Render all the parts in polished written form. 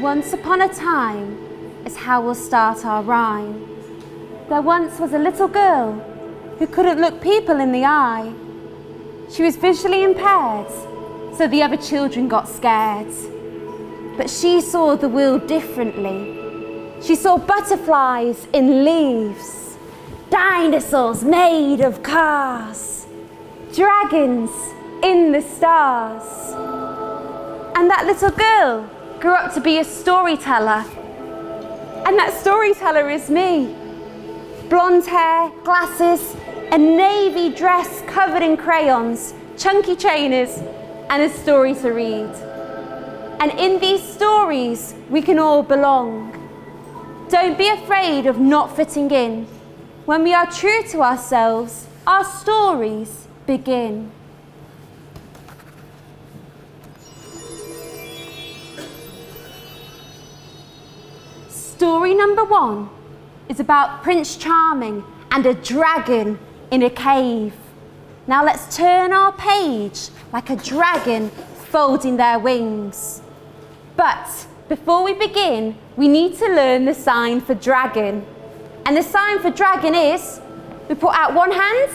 Once upon a time is how we'll start our rhyme. There once was a little girl who couldn't look people in the eye. She was visually impaired, so the other children got scared. But she saw the world differently. She saw butterflies in leaves, dinosaurs made of cars, dragons in the stars. And that little girl grew up to be a storyteller. And that storyteller is me. Blonde hair, glasses, a navy dress covered in crayons, chunky trainers, and a story to read. And in these stories, we can all belong. Don't be afraid of not fitting in. When we are true to ourselves, our stories begin. Story number 1 is about Prince Charming and a dragon in a cave. Now let's turn our page like a dragon folding their wings. But before we begin, we need to learn the sign for dragon. And the sign for dragon is, we put out one hand,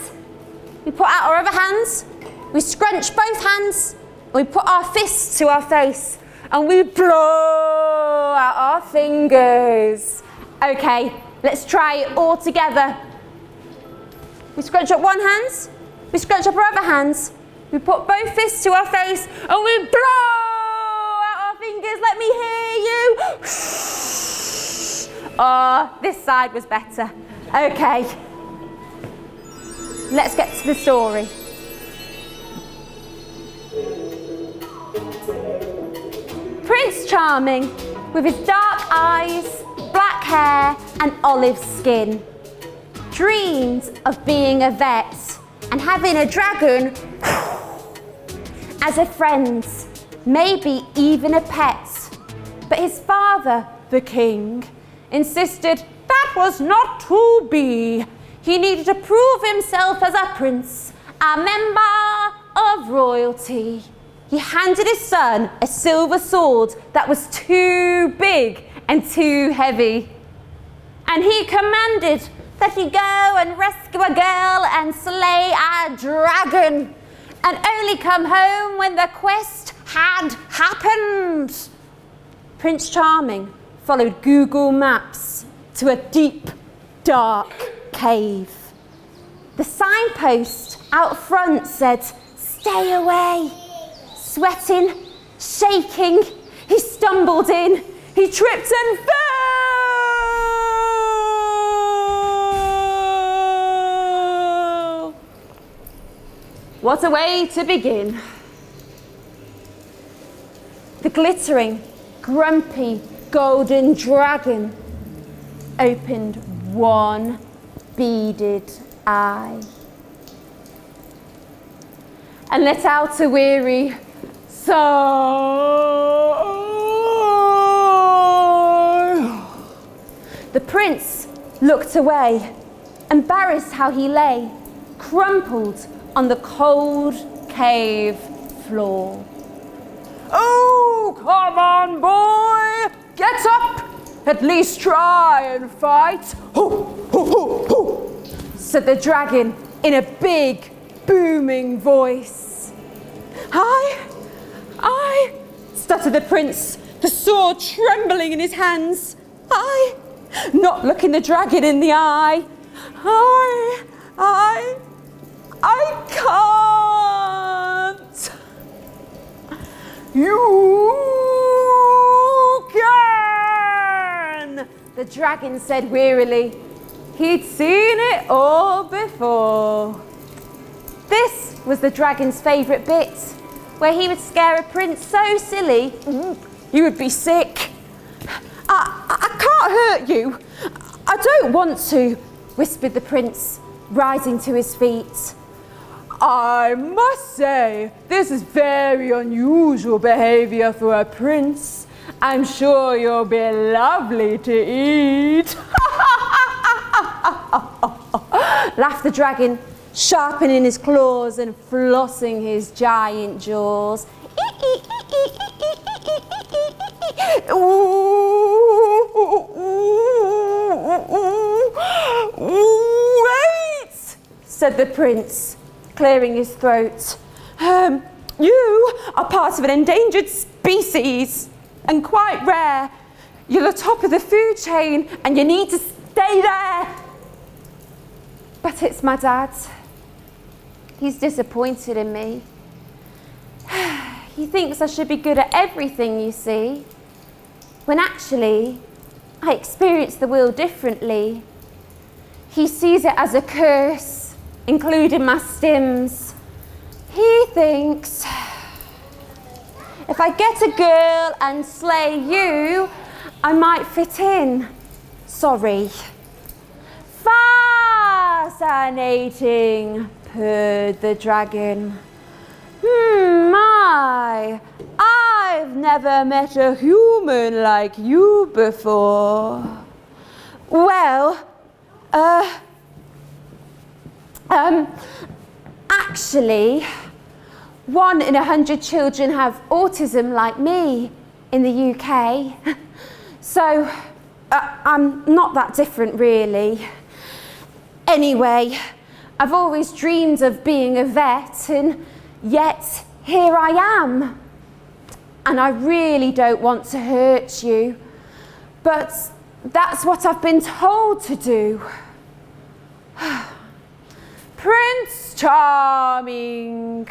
we put out our other hands, we scrunch both hands, and we put our fists to our face, and we blow out our fingers. Okay, let's try it all together. We scrunch up one hand, we scrunch up our other hands, we put both fists to our face, and we blow out our fingers. Let me hear you. Oh, this side was better. Okay, let's get to the story. Prince Charming, with his dark eyes, black hair and olive skin, dreamed of being a vet and having a dragon as a friend, maybe even a pet. But his father, the king, insisted that was not to be. He needed to prove himself as a prince, a member of royalty. He handed his son a silver sword that was too big and too heavy. And he commanded that he go and rescue a girl and slay a dragon, and only come home when the quest had happened. Prince Charming followed Google Maps to a deep, dark cave. The signpost out front said, "Stay away." Sweating, shaking, he stumbled in. He tripped and fell. What a way to begin. The glittering, grumpy, golden dragon opened one beaded eye and let out a weary sigh. The prince looked away, embarrassed how he lay, crumpled on the cold cave floor. "Oh, come on, boy, get up, at least try and fight," "Ho, ho, ho, ho," said the dragon in a big, booming voice. I, stuttered the prince, the sword trembling in his hands. Not looking the dragon in the eye. I can't. "You can," the dragon said wearily. He'd seen it all before. This was the dragon's favourite bit, where he would scare a prince so silly he would be sick. I can't hurt you. I don't want to," whispered the prince, rising to his feet. "I must say, this is very unusual behaviour for a prince. I'm sure you'll be lovely to eat," laughed the dragon, sharpening his claws and flossing his giant jaws. Ooh. said the prince, clearing his throat. You are part of an endangered species and quite rare. You're the top of the food chain and you need to stay there. But it's my dad. He's disappointed in me. He thinks I should be good at everything, you see, when actually I experience the world differently. He sees it as a curse, including my stims. He thinks, if I get a girl and slay you, I might fit in. Sorry. Fascinating, purred the dragon. I've never met a human like you before. Well, actually, 1 in 100 children have autism like me in the UK. So, I'm not that different really. Anyway, I've always dreamed of being a vet, and yet here I am. And I really don't want to hurt you, but that's what I've been told to do. Prince Charming.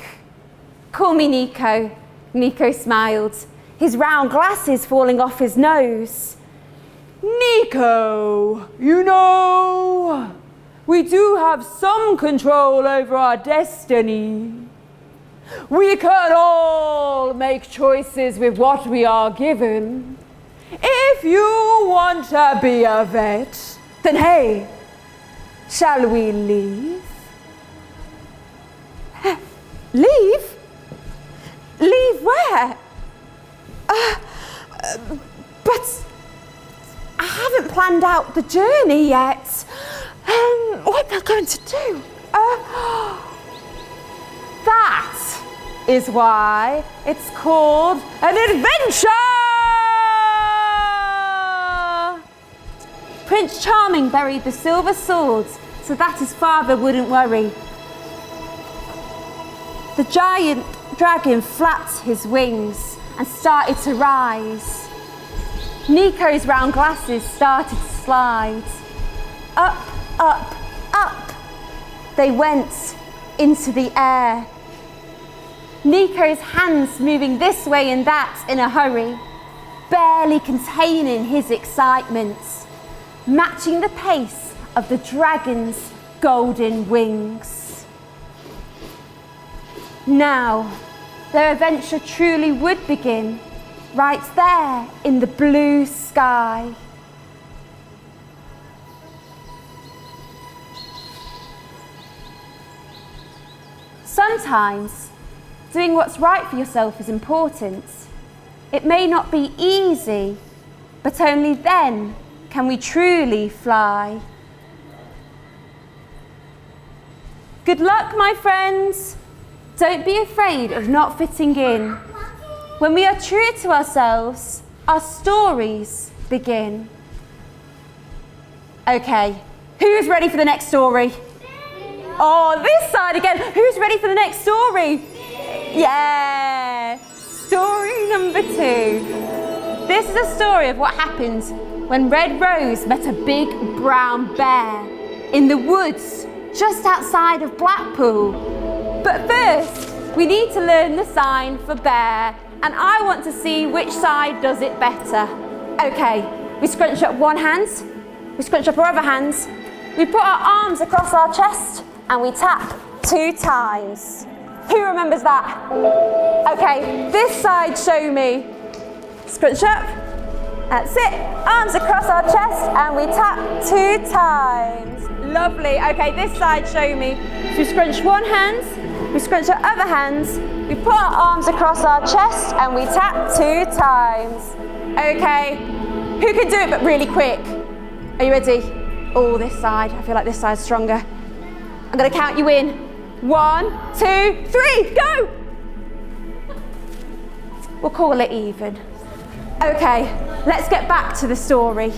Call me Nico. Nico smiled, his round glasses falling off his nose. Nico, you know, we do have some control over our destiny. We can all make choices with what we are given. If you want to be a vet, then hey, shall we leave? Leave? Leave where? But I haven't planned out the journey yet. What am I going to do? That is why it's called an adventure! Prince Charming buried the silver swords so that his father wouldn't worry. The giant dragon flapped his wings and started to rise. Nico's round glasses started to slide. Up, up, up. They went into the air. Nico's hands moving this way and that in a hurry, barely containing his excitement, matching the pace of the dragon's golden wings. Now, their adventure truly would begin, right there in the blue sky. Sometimes, doing what's right for yourself is important. It may not be easy, but only then can we truly fly. Good luck, my friends. Don't be afraid of not fitting in. When we are true to ourselves, our stories begin. Okay, who's ready for the next story? Oh, this side again. Who's ready for the next story? Yeah. Story number 2. This is a story of what happened when Red Rose met a big brown bear in the woods just outside of Blackpool. But first, we need to learn the sign for bear, and I want to see which side does it better. Okay, we scrunch up one hand, we scrunch up our other hands, we put our arms across our chest, and we tap 2 times. Who remembers that? Okay, this side, show me. Scrunch up, that's it. Arms across our chest, and we tap 2 times. Lovely, okay, this side, show me. So we scrunch one hand, we scrunch our other hands, we put our arms across our chest, and we tap 2 times. Okay, who can do it but really quick? Are you ready? Oh, this side, I feel like this side's stronger. I'm gonna count you in. 1, 2, 3, go! We'll call it even. Okay, let's get back to the story.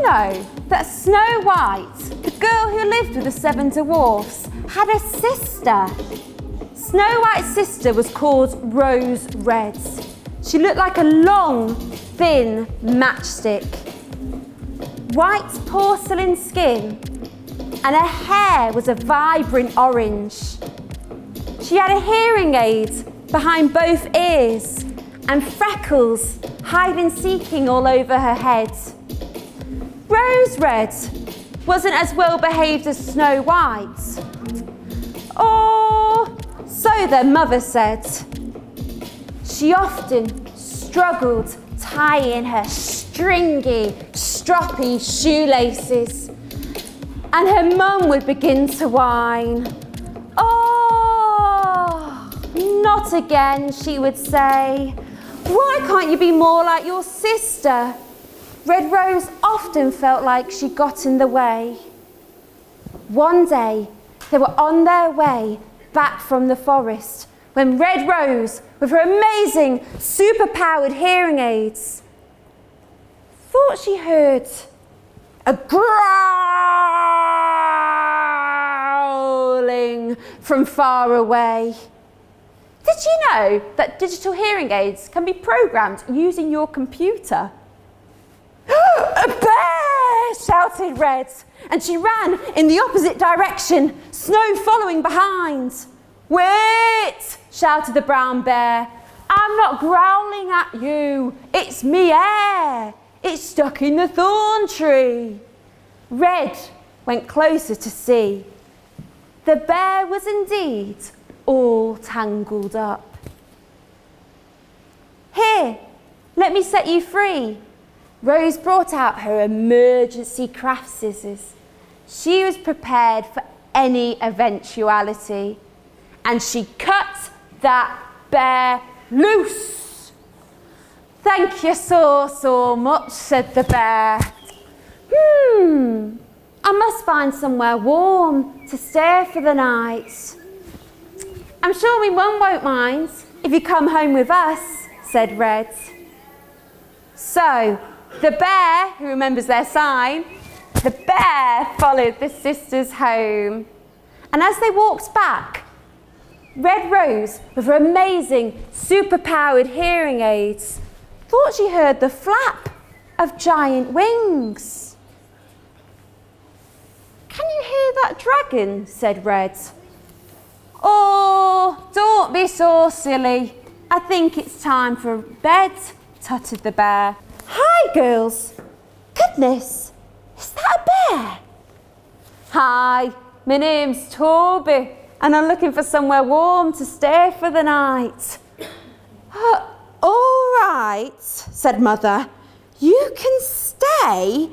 know that Snow White, the girl who lived with the 7 dwarfs, had a sister? Snow White's sister was called Rose Red. She looked like a long, thin matchstick. White porcelain skin, and her hair was a vibrant orange. She had a hearing aid behind both ears and freckles hide-and-seeking all over her head. Rose Red wasn't as well behaved as Snow White. Or so their mother said. She often struggled tying her stringy, stroppy shoelaces, and her mum would begin to whine. "Oh, not again," she would say. "Why can't you be more like your sister?" Red Rose often felt like she got in the way. One day, they were on their way back from the forest when Red Rose, with her amazing, super-powered hearing aids, thought she heard a growling from far away. Did you know that digital hearing aids can be programmed using your computer? "A bear!" shouted Red, and she ran in the opposite direction, Snow following behind. "Wait!" shouted the brown bear. "I'm not growling at you. It's me hair. It's stuck in the thorn tree." Red went closer to see. The bear was indeed all tangled up. "Here, let me set you free." Rose brought out her emergency craft scissors. She was prepared for any eventuality, and she cut that bear loose. "Thank you so much," said the bear. I must find somewhere warm to stay for the night. I'm sure we won't mind if you come home with us," said Red. So, the bear, who remembers their sign, the bear followed the sisters home. And as they walked back, Red Rose, with her amazing, super-powered hearing aids, thought she heard the flap of giant wings. "Can you hear that dragon?" said Red. "Oh, don't be so silly. I think it's time for bed," tutted the bear. "Hi, girls. Goodness, is that a bear?" "Hi, my name's Toby, and I'm looking for somewhere warm to stay for the night." "All right," said Mother. "You can stay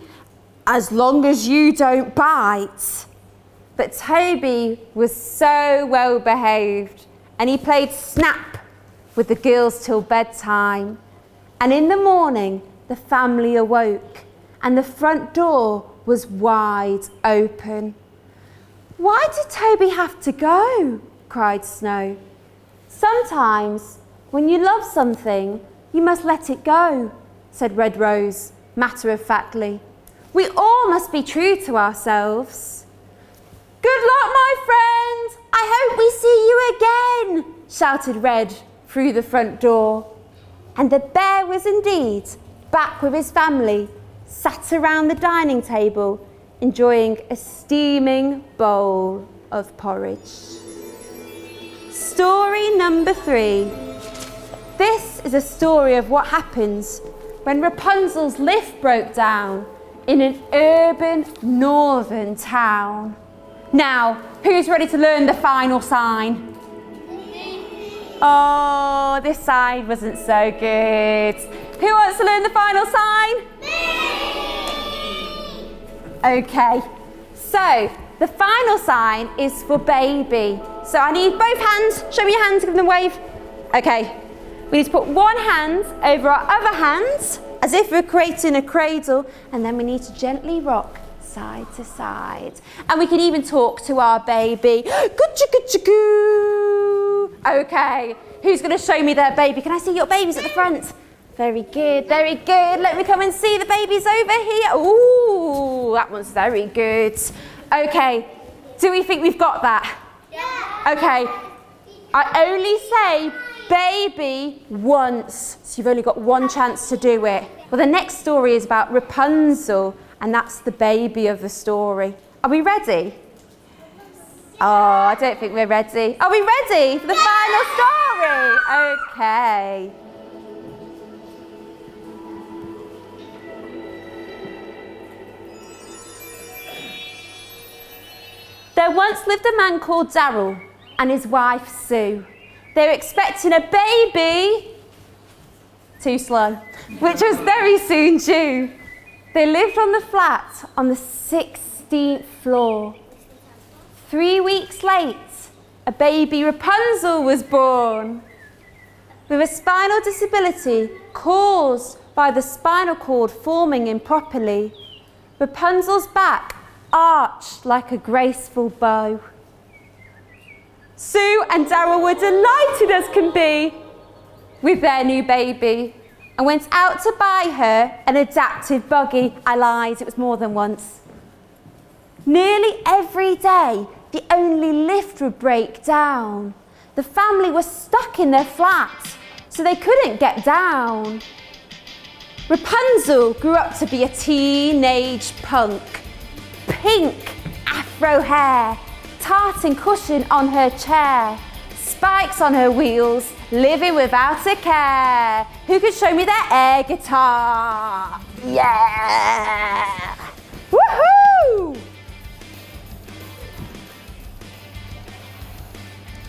as long as you don't bite." But Toby was so well behaved, and he played snap with the girls till bedtime. And in the morning, the family awoke, and the front door was wide open. "Why did Toby have to go?" cried Snow. "Sometimes, when you love something, you must let it go," said Red Rose, matter-of-factly. "We all must be true to ourselves." "Good luck, my friend! I hope we see you again!" shouted Red through the front door. And the bear was indeed back with his family, sat around the dining table, enjoying a steaming bowl of porridge. Story number 3. This is a story of what happens when Rapunzel's lift broke down in an urban northern town. Now, who's ready to learn the final sign? Oh, this side wasn't so good. Who wants to learn the final sign? Me! Okay, so the final sign is for baby. So I need both hands. Show me your hands, give them a wave. Okay, we need to put one hand over our other hand, as if we're creating a cradle, and then we need to gently rock side to side. And we can even talk to our baby. Goo-cha-goo-cha-goo. Okay, who's going to show me their baby? Can I see your babies at the front? Very good, very good. Let me come and see the babies over here. Ooh, Ooh, that one's very good. Okay, do we think we've got that? Yeah. Okay, I only say baby once, so you've only got one chance to do it. Well, the next story is about Rapunzel, and that's the baby of the story. Are we ready? Oh, I don't think we're ready. Are we ready for the final story? Okay. There once lived a man called Darryl and his wife Sue. They were expecting a baby, too slow, which was very soon due. They lived on the flat on the 16th floor. 3 weeks late, a baby Rapunzel was born. With a spinal disability caused by the spinal cord forming improperly, Rapunzel's back arched like a graceful bow. Sue and Darryl were delighted as can be with their new baby and went out to buy her an adapted buggy. I lied, it was more than once. Nearly every day, the only lift would break down. The family was stuck in their flat, so they couldn't get down. Rapunzel grew up to be a teenage punk. Pink afro hair, tartan cushion on her chair, spikes on her wheels, living without a care. Who could show me their air guitar? Yeah! Woohoo!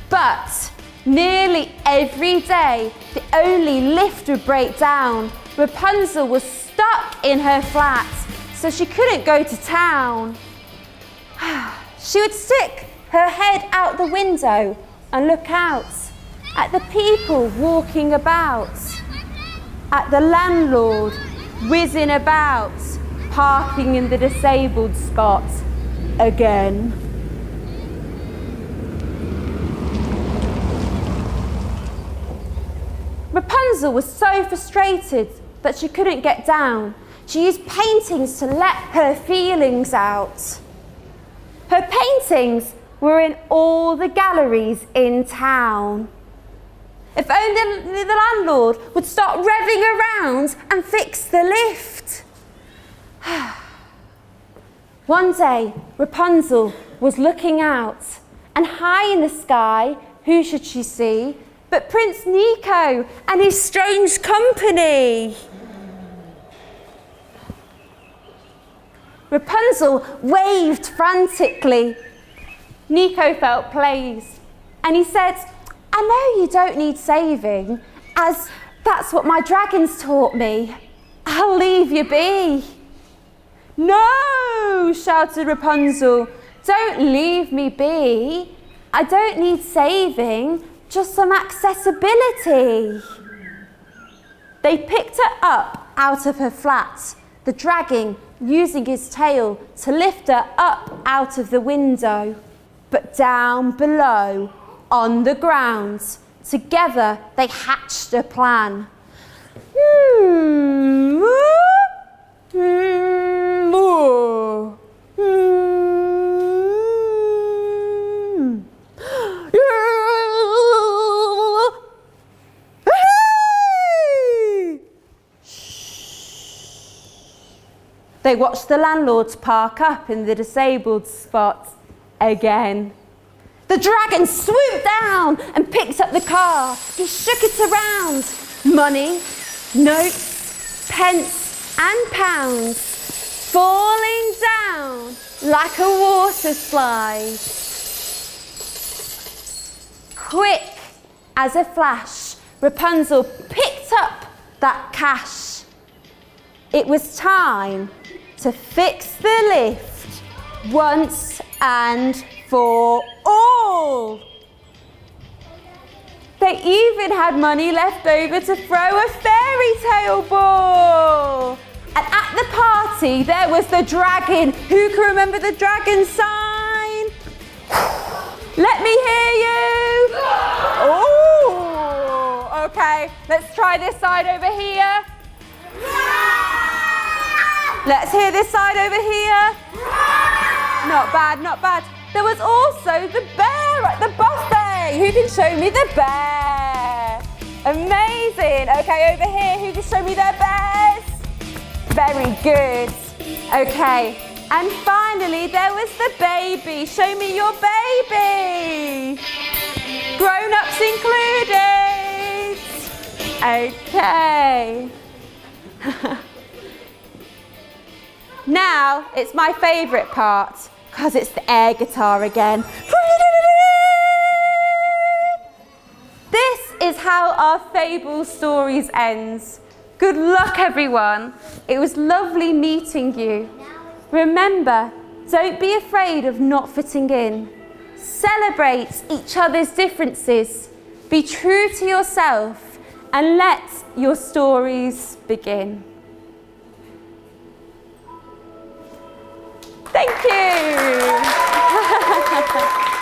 But nearly every day, the only lift would break down. Rapunzel was stuck in her flat, so she couldn't go to town. She would stick her head out the window and look out at the people walking about, at the landlord whizzing about, parking in the disabled spot again. Rapunzel was so frustrated that she couldn't get down. She used paintings to let her feelings out. Her paintings were in all the galleries in town. If only the landlord would start revving around and fix the lift. One day, Rapunzel was looking out, and high in the sky, who should she see but Prince Nico and his strange company. Rapunzel waved frantically. Nico felt pleased, and he said, I know you don't need saving, as that's what my dragons taught me. I'll leave you be. No, shouted Rapunzel, don't leave me be. I don't need saving, just some accessibility. They picked her up out of her flat, the dragon using his tail to lift her up out of the window. But down below, on the ground, together they hatched a plan. They watched the landlords park up in the disabled spot again. The dragon swooped down and picked up the car. He shook it around. Money, notes, pence and pounds falling down like a water slide. Quick as a flash, Rapunzel picked up that cash. It was time to fix the lift once and for all. They even had money left over to throw a fairy tale ball. And at the party, there was the dragon. Who can remember the dragon sign? Let me hear you. Oh, okay. Let's try this side over here. Let's hear this side over here. Not bad, not bad. There was also the bear at the buffet. Who can show me the bear? Amazing. Okay, over here, who can show me their bears? Very good. Okay, and finally there was the baby. Show me your baby. Grown-ups included. Okay. Now it's my favourite part, because it's the air guitar again. This is how our fable stories ends. Good luck, everyone. It was lovely meeting you. Remember, don't be afraid of not fitting in. Celebrate each other's differences. Be true to yourself and let your stories begin. Thank you.